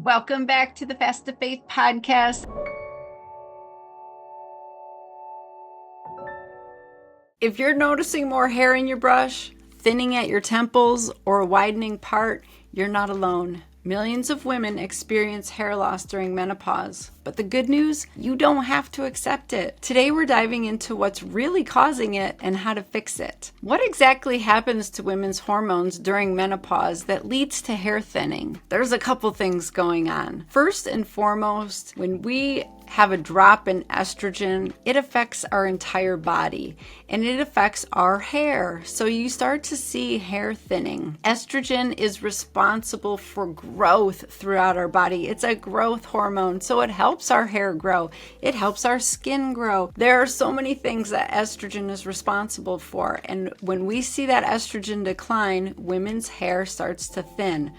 Welcome back to the Fast to Faith podcast. If you're noticing more hair in your brush, thinning at your temples, or a widening part, you're not alone. Millions of women experience hair loss during menopause. But the good news, you don't have to accept it. Today we're diving into what's really causing it and how to fix it. What exactly happens to women's hormones during menopause that leads to hair thinning? There's a couple things going on. First and foremost, when we have a drop in estrogen, it affects our entire body and it affects our hair. So you start to see hair thinning. Estrogen is responsible for growth throughout our body. It's a growth hormone, so it helps our hair grow. It helps our skin grow. There are so many things that estrogen is responsible for. And when we see that estrogen decline, women's hair starts to thin.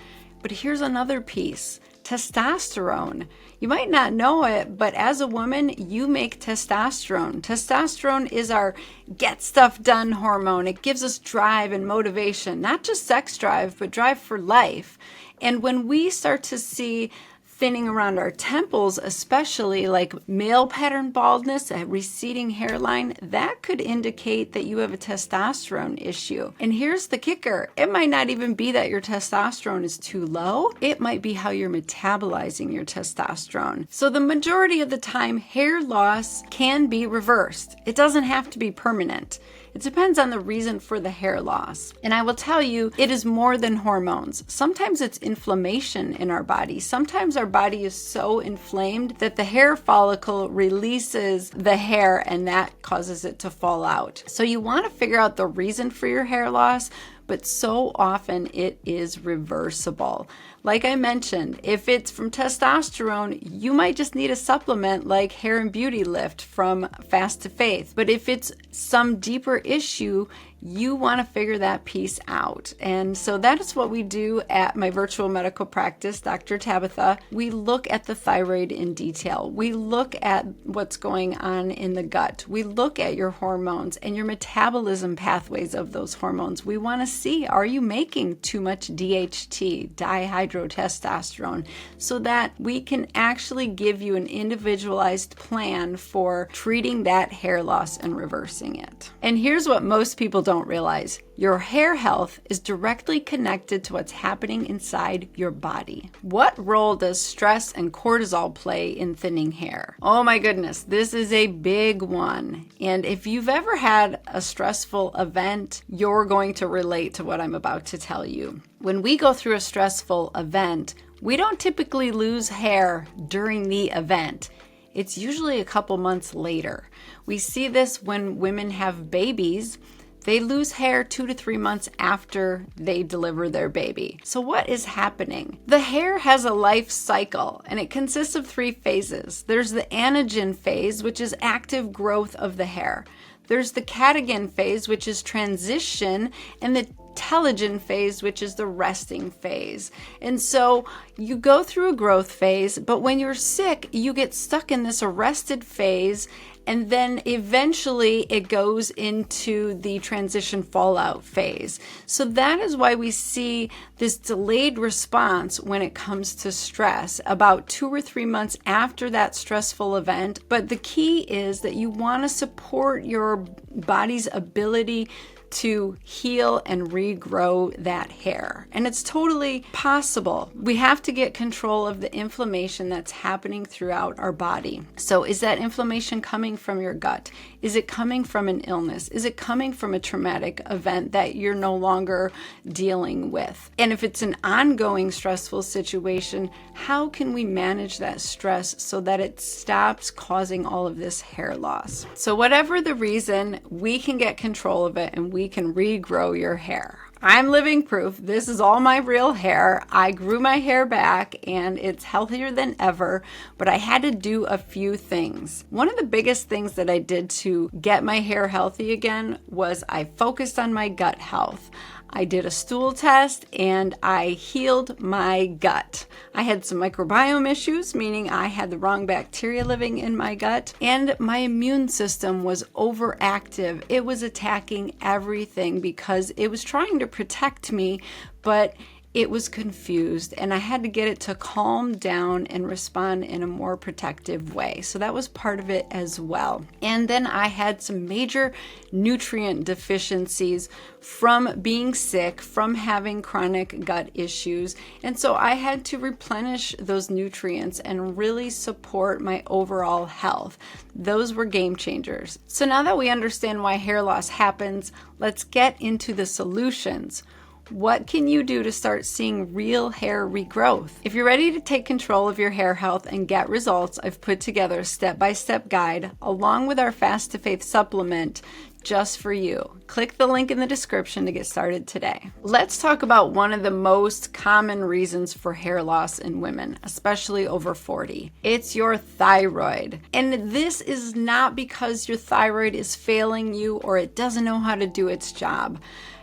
But here's another piece. Testosterone. You might not know it, but as a woman, you make testosterone. Testosterone is our get stuff done hormone. It gives us drive and motivation, not just sex drive, but drive for life. And when we start to see thinning around our temples, especially like male pattern baldness, a receding hairline, that could indicate that you have a testosterone issue. And here's the kicker. It might not even be that your testosterone is too low. It might be how you're metabolizing your testosterone. So the majority of the time, hair loss can be reversed. It doesn't have to be permanent. It depends on the reason for the hair loss. And I will tell you, it is more than hormones. Sometimes it's inflammation in our body. Sometimes our body is so inflamed that the hair follicle releases the hair and that causes it to fall out. So you want to figure out the reason for your hair loss, but so often it is reversible. Like I mentioned, if it's from testosterone, you might just need a supplement like Hair and Beauty Lift from Fast to Faith. But if it's some deeper issue, you want to figure that piece out. And so that is what we do at my virtual medical practice, Dr. Tabatha. We look at the thyroid in detail. We look at what's going on in the gut. We look at your hormones and your metabolism pathways of those hormones. We want to see, are you making too much DHT, dihydrotestosterone, so that we can actually give you an individualized plan for treating that hair loss and reversing it. And here's what most people don't realize. Your hair health is directly connected to what's happening inside your body. What role does stress and cortisol play in thinning hair? Oh my goodness, this is a big one. And if you've ever had a stressful event, you're going to relate to what I'm about to tell you. When we go through a stressful event, we don't typically lose hair during the event. It's usually a couple months later. We see this when women have babies. They lose hair 2 to 3 months after they deliver their baby. So what is happening? The hair has a life cycle and it consists of 3 phases. There's the anagen phase, which is active growth of the hair. There's the catagen phase, which is transition, and the telogen phase, which is the resting phase. And so you go through a growth phase, but when you're sick, you get stuck in this arrested phase, and then eventually it goes into the transition fallout phase. So that is why we see this delayed response when it comes to stress, about 2 or 3 months after that stressful event. But the key is that you want to support your body's ability to heal and regrow that hair. And it's totally possible. We have to get control of the inflammation that's happening throughout our body. So is that inflammation coming from your gut? Is it coming from an illness? Is it coming from a traumatic event that you're no longer dealing with? And if it's an ongoing stressful situation, how can we manage that stress so that it stops causing all of this hair loss? So whatever the reason, we can get control of it and we can regrow your hair. I'm living proof. This is all my real hair. I grew my hair back and it's healthier than ever, but I had to do a few things. One of the biggest things that I did to get my hair healthy again was I focused on my gut health. I did a stool test and I healed my gut. I had some microbiome issues, meaning I had the wrong bacteria living in my gut, and my immune system was overactive. It was attacking everything because it was trying to protect me, but it was confused, and I had to get it to calm down and respond in a more protective way. So that was part of it as well. And then I had some major nutrient deficiencies from being sick, from having chronic gut issues. And so I had to replenish those nutrients and really support my overall health. Those were game changers. So now that we understand why hair loss happens, let's get into the solutions. What can you do to start seeing real hair regrowth? If you're ready to take control of your hair health and get results, I've put together a step-by-step guide along with our Fast to Faith supplement just for you. Click the link in the description to get started today. Let's talk about one of the most common reasons for hair loss in women, especially over 40. It's your thyroid. And this is not because your thyroid is failing you or it doesn't know how to do its job.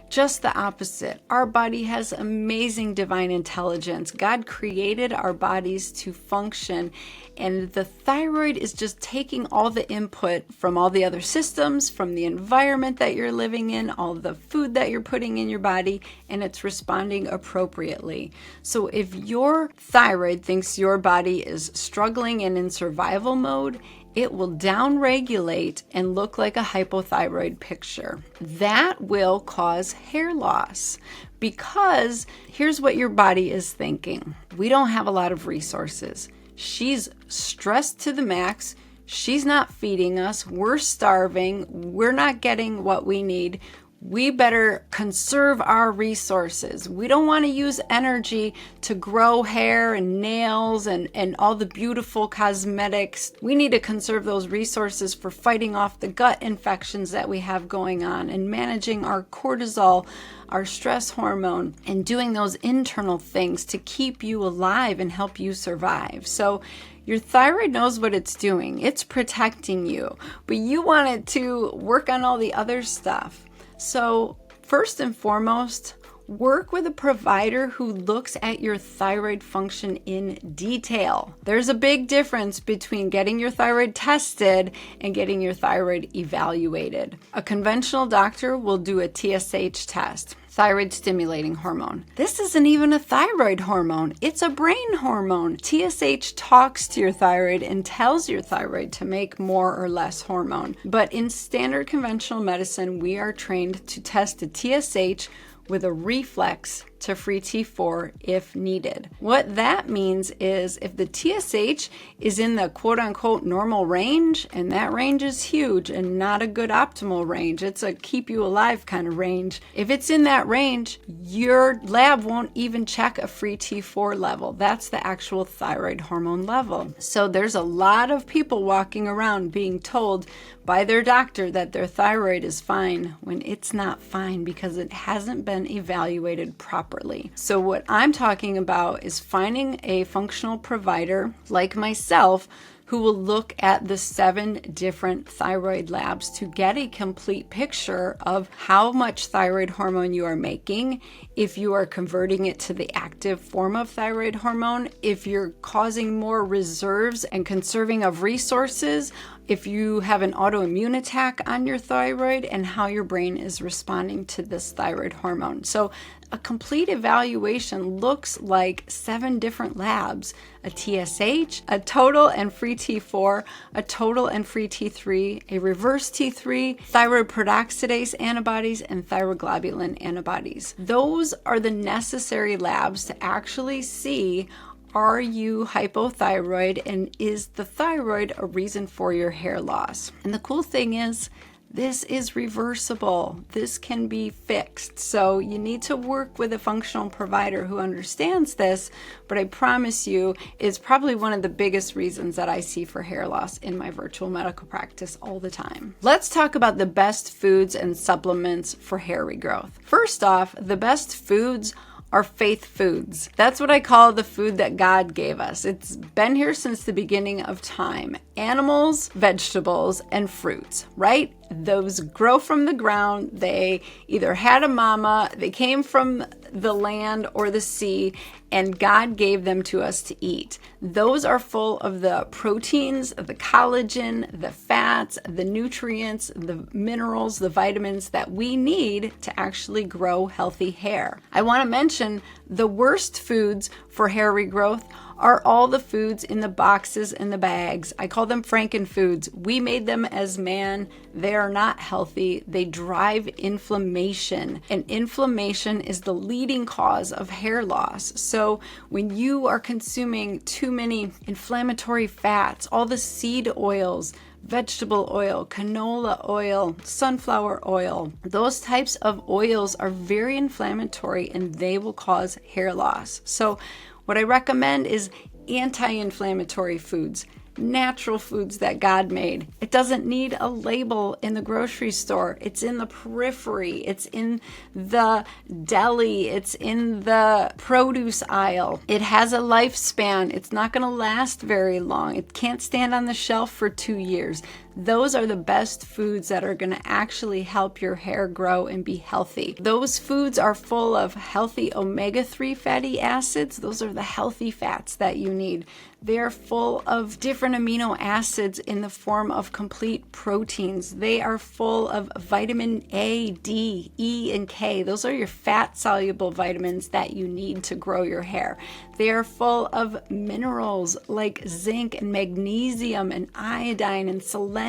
Just the opposite. Our body has amazing divine intelligence. God created our bodies to function, and the thyroid is just taking all the input from all the other systems, from the environment that you're living in, all the food that you're putting in your body, and it's responding appropriately. So if your thyroid thinks your body is struggling and in survival mode, it will downregulate and look like a hypothyroid picture. That will cause hair loss because here's what your body is thinking. We don't have a lot of resources. She's stressed to the max. She's not feeding us. We're starving. We're not getting what we need. We better conserve our resources. We don't want to use energy to grow hair and nails and all the beautiful cosmetics. We need to conserve those resources for fighting off the gut infections that we have going on and managing our cortisol, our stress hormone, and doing those internal things to keep you alive and help you survive. So your thyroid knows what it's doing. It's protecting you, but you want it to work on all the other stuff. So first and foremost, work with a provider who looks at your thyroid function in detail. There's a big difference between getting your thyroid tested and getting your thyroid evaluated. A conventional doctor will do a TSH test, thyroid stimulating hormone. This isn't even a thyroid hormone. It's a brain hormone. TSH talks to your thyroid and tells your thyroid to make more or less hormone. But in standard conventional medicine, we are trained to test the TSH with a reflex to free T4 if needed. What that means is if the TSH is in the quote unquote normal range, and that range is huge and not a good optimal range, it's a keep you alive kind of range. If it's in that range, your lab won't even check a free T4 level. That's the actual thyroid hormone level. So there's a lot of people walking around being told by their doctor that their thyroid is fine when it's not fine because it hasn't been evaluated properly. So what I'm talking about is finding a functional provider like myself who will look at the 7 different thyroid labs to get a complete picture of how much thyroid hormone you are making, if you are converting it to the active form of thyroid hormone, if you're causing more reserves and conserving of resources, if you have an autoimmune attack on your thyroid, and how your brain is responding to this thyroid hormone. So a complete evaluation looks like 7 different labs: a TSH, a total and free T4, a total and free T3, a reverse T3, thyroid peroxidase antibodies, and thyroglobulin antibodies. Those are the necessary labs to actually see, are you hypothyroid, and is the thyroid a reason for your hair loss? And the cool thing is, this is reversible. This can be fixed. So you need to work with a functional provider who understands this, but I promise you, it's probably one of the biggest reasons that I see for hair loss in my virtual medical practice all the time. Let's talk about the best foods and supplements for hair regrowth. First off, the best foods are faith foods. That's what I call the food that God gave us. It's been here since the beginning of time. Animals, vegetables, and fruits, right? Those grow from the ground. They either had a mama, they came from the land or the sea, and God gave them to us to eat. Those are full of the proteins, the collagen, the fats, the nutrients, the minerals, the vitamins that we need to actually grow healthy hair. I want to mention the worst foods for hair regrowth are all the foods in the boxes and the bags. I call them frankenfoods. We made them as man. They are not healthy. They drive inflammation, and inflammation is the leading cause of hair loss. So when you are consuming too many inflammatory fats, all the seed oils, vegetable oil, canola oil, sunflower oil, those types of oils are very inflammatory and they will cause hair loss. So what I recommend is anti-inflammatory foods, natural foods that God made. It doesn't need a label in the grocery store. It's in the periphery. It's in the deli. It's in the produce aisle. It has a lifespan. It's not going to last very long. It can't stand on the shelf for 2 years. Those are the best foods that are going to actually help your hair grow and be healthy. Those foods are full of healthy omega-3 fatty acids. Those are the healthy fats that you need. They're full of different amino acids in the form of complete proteins. They are full of vitamin A, D, E, and K. Those are your fat-soluble vitamins that you need to grow your hair. They are full of minerals like zinc and magnesium and iodine and selenium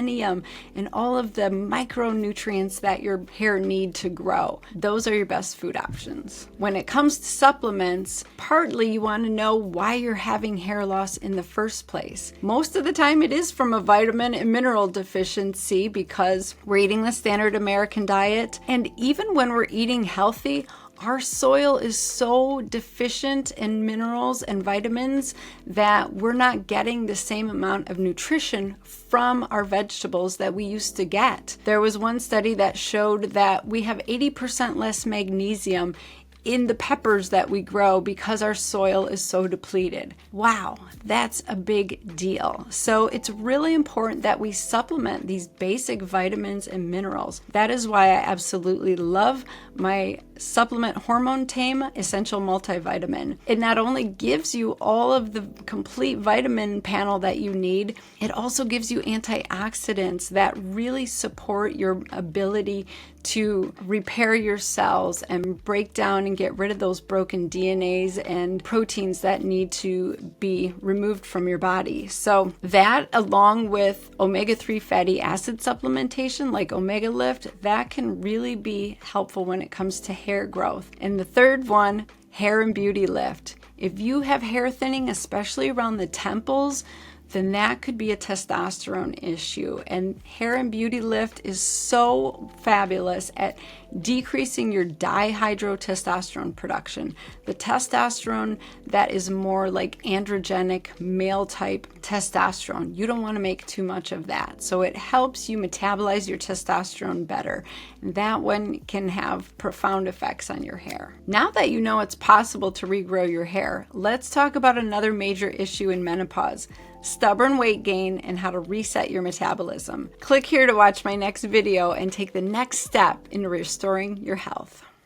and all of the micronutrients that your hair need to grow. Those are your best food options. When it comes to supplements, partly you want to know why you're having hair loss in the first place. Most of the time it is from a vitamin and mineral deficiency because we're eating the standard American diet. And even when we're eating healthy, our soil is so deficient in minerals and vitamins that we're not getting the same amount of nutrition from our vegetables that we used to get. There was one study that showed that we have 80% less magnesium in the peppers that we grow because our soil is so depleted. Wow, that's a big deal. So it's really important that we supplement these basic vitamins and minerals. That is why I absolutely love my supplement Hormone Tame Essential Multivitamin. It not only gives you all of the complete vitamin panel that you need, it also gives you antioxidants that really support your ability to repair your cells and break down and get rid of those broken DNAs and proteins that need to be removed from your body. So that, along with omega-3 fatty acid supplementation like Omega Lift, that can really be helpful when it comes to hair growth. And the third one, Hair and Beauty Lift. If you have hair thinning, especially around the temples, then that could be a testosterone issue. And Hair and Beauty Lift is so fabulous at decreasing your dihydrotestosterone production. The testosterone that is more like androgenic male type testosterone. You don't want to make too much of that. So it helps you metabolize your testosterone better. And that one can have profound effects on your hair. Now that you know it's possible to regrow your hair, let's talk about another major issue in menopause: stubborn weight gain and how to reset your metabolism. Click here to watch my next video and take the next step in restoring your health.